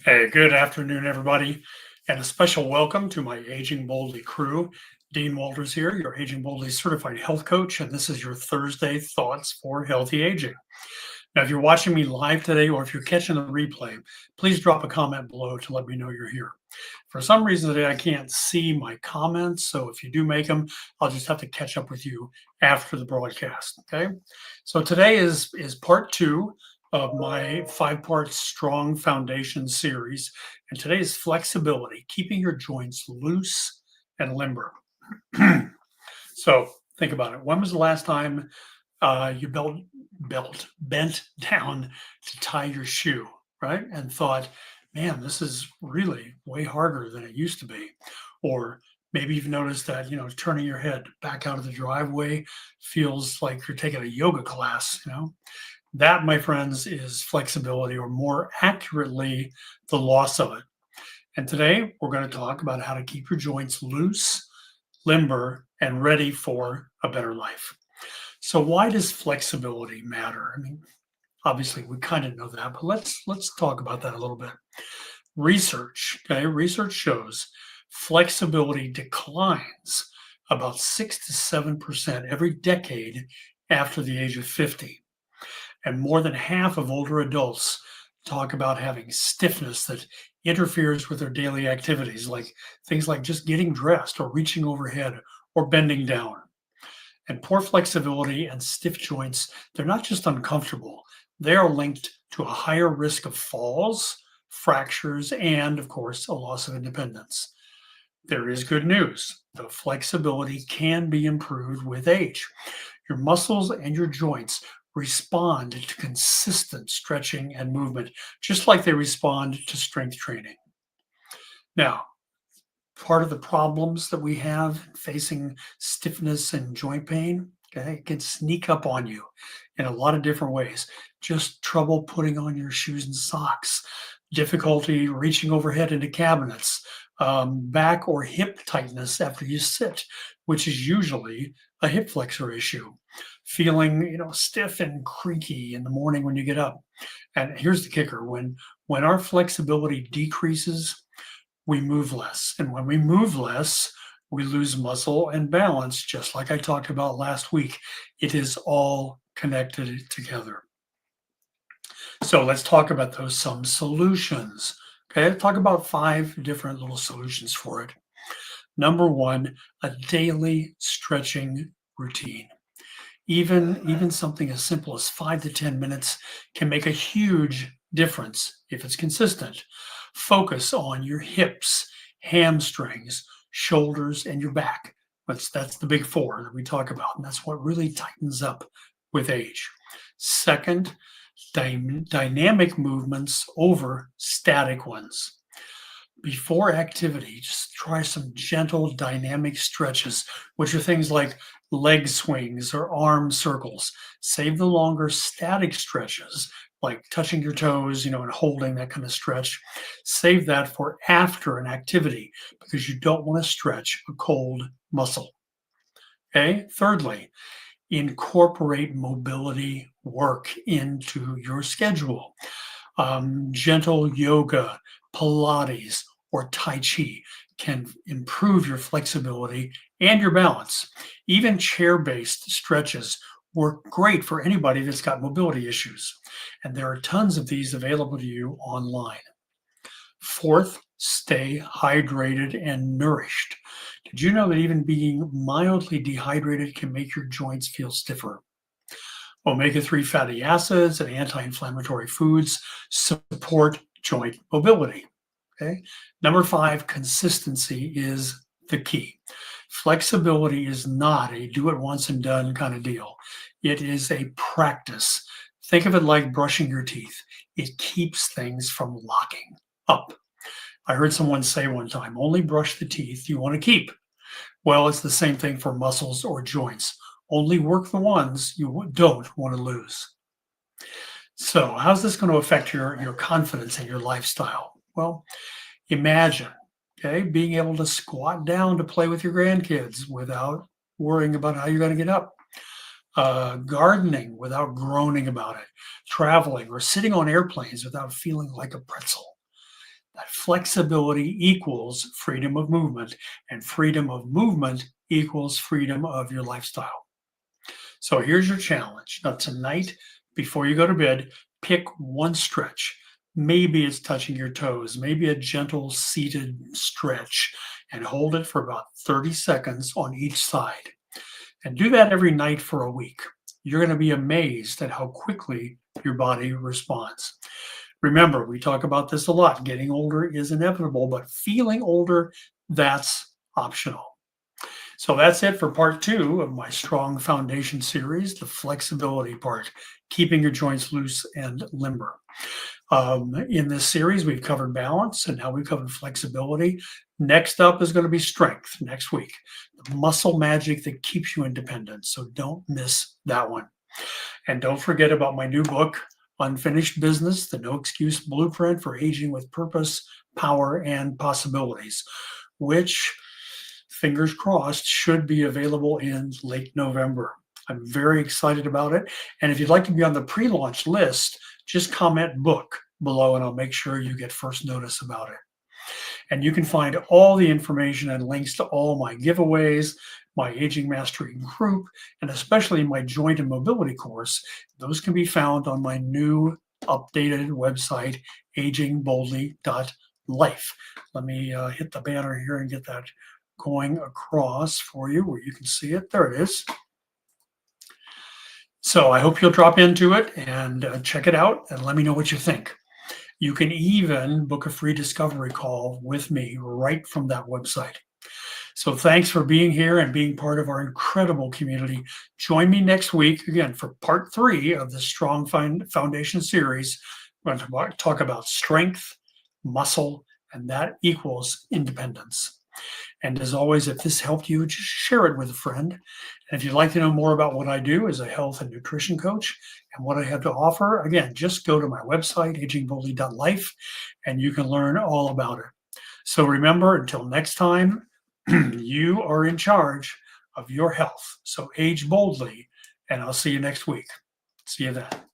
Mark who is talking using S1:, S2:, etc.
S1: Hey, good afternoon, everybody, and a special welcome to my Aging Boldly crew. Dean Walters here, your Aging Boldly certified health coach, and this is your Thursday Thoughts for Healthy Aging. Now, if you're watching me live today or if you're catching the replay, please drop a comment below to let me know you're here. For some reason today, I can't see my comments, so if you do make them, I'll just have to catch up with you after the broadcast. Okay. So today is part two of my five-part strong foundation series, and today is flexibility, keeping your joints loose and limber. So think about it. When was the last time you bent down to tie your shoe, right? And thought, man, this is really way harder than it used to be. Or maybe you've noticed that, turning your head back out of the driveway feels like you're taking a yoga class. That, my friends, is flexibility, or more accurately, the loss of it. And today we're going to talk about how to keep your joints loose, limber, and ready for a better life. So why does flexibility matter? I mean, obviously we kind of know that, but let's talk about that a little bit. Research shows flexibility declines about 6 to 7% every decade after the age of 50. And more than half of older adults talk about having stiffness that interferes with their daily activities, like things like just getting dressed or reaching overhead or bending down. And poor flexibility and stiff joints, they're not just uncomfortable, they are linked to a higher risk of falls, fractures, and of course, a loss of independence. There is good news. The flexibility can be improved with age. Your muscles and your joints respond to consistent stretching and movement, just like they respond to strength training. Now, part of the problems that we have facing stiffness and joint pain, okay, it can sneak up on you in a lot of different ways. Just trouble putting on your shoes and socks, difficulty reaching overhead into cabinets, back or hip tightness after you sit, which is usually a hip flexor issue. Feeling, stiff and creaky in the morning when you get up. And here's the kicker: when our flexibility decreases, we move less. And when we move less, we lose muscle and balance, just like I talked about last week. It is all connected together. So let's talk about some solutions. Okay, talk about 5 different little solutions for it. Number one, a daily stretching routine. Even something as simple as 5 to 10 minutes can make a huge difference if it's consistent. Focus on your hips, hamstrings, shoulders, and your back. That's the big 4 that we talk about, and that's what really tightens up with age. Second, dynamic movements over static ones. Before activity, just try some gentle dynamic stretches, which are things like leg swings or arm circles. Save the longer static stretches, like touching your toes, and holding that kind of stretch. Save that for after an activity because you don't want to stretch a cold muscle. Okay. Thirdly, incorporate mobility work into your schedule. Gentle yoga, Pilates, or Tai Chi can improve your flexibility and your balance. Even chair based stretches work great for anybody that's got mobility issues. And there are tons of these available to you online. Fourth, stay hydrated and nourished. Did you know that even being mildly dehydrated can make your joints feel stiffer? Omega-3 fatty acids and anti-inflammatory foods support joint mobility. Okay. Number 5, consistency is the key. Flexibility is not a do it once and done kind of deal. It is a practice. Think of it like brushing your teeth. It keeps things from locking up. I heard someone say one time, only brush the teeth you want to keep. Well, it's the same thing for muscles or joints. Only work the ones you don't want to lose. So how's this going to affect your confidence and your lifestyle? Well, imagine, okay, being able to squat down to play with your grandkids without worrying about how you're going to get up. Gardening without groaning about it. Traveling or sitting on airplanes without feeling like a pretzel. that flexibility equals freedom of movement, and freedom of movement equals freedom of your lifestyle. So here's your challenge. Now, tonight, before you go to bed, pick one stretch. Maybe it's touching your toes, maybe a gentle seated stretch, and hold it for about 30 seconds on each side. And do that every night for a week. You're going to be amazed at how quickly your body responds. Remember, we talk about this a lot. Getting older is inevitable, but feeling older, that's optional. So that's it for part two of my Strong Foundation series, the flexibility part, keeping your joints loose and limber. In this series, we've covered balance and now we've covered flexibility. Next up is going to be strength next week, the muscle magic that keeps you independent. So don't miss that one. And don't forget about my new book, Unfinished Business, the No Excuse Blueprint for Aging with Purpose, Power, and Possibilities, which, fingers crossed, should be available in late November. I'm very excited about it. And if you'd like to be on the pre-launch list, just comment book below and I'll make sure you get first notice about it. And you can find all the information and links to all my giveaways, my Aging Mastery group, and especially my joint and mobility course. Those can be found on my new updated website, agingboldly.life. Let me hit the banner here and get that going across for you where you can see it. There it is. So I hope you'll drop into it and check it out and let me know what you think. You can even book a free discovery call with me right from that website. So thanks for being here and being part of our incredible community. Join me next week again for part 3 of the Strong Foundation series. We're going to talk about strength, muscle, and that equals independence. And as always, if this helped you, just share it with a friend. And if you'd like to know more about what I do as a health and nutrition coach and what I have to offer, again, just go to my website, agingboldly.life, and you can learn all about it. So remember, until next time, you are in charge of your health. So age boldly, and I'll see you next week. See you then.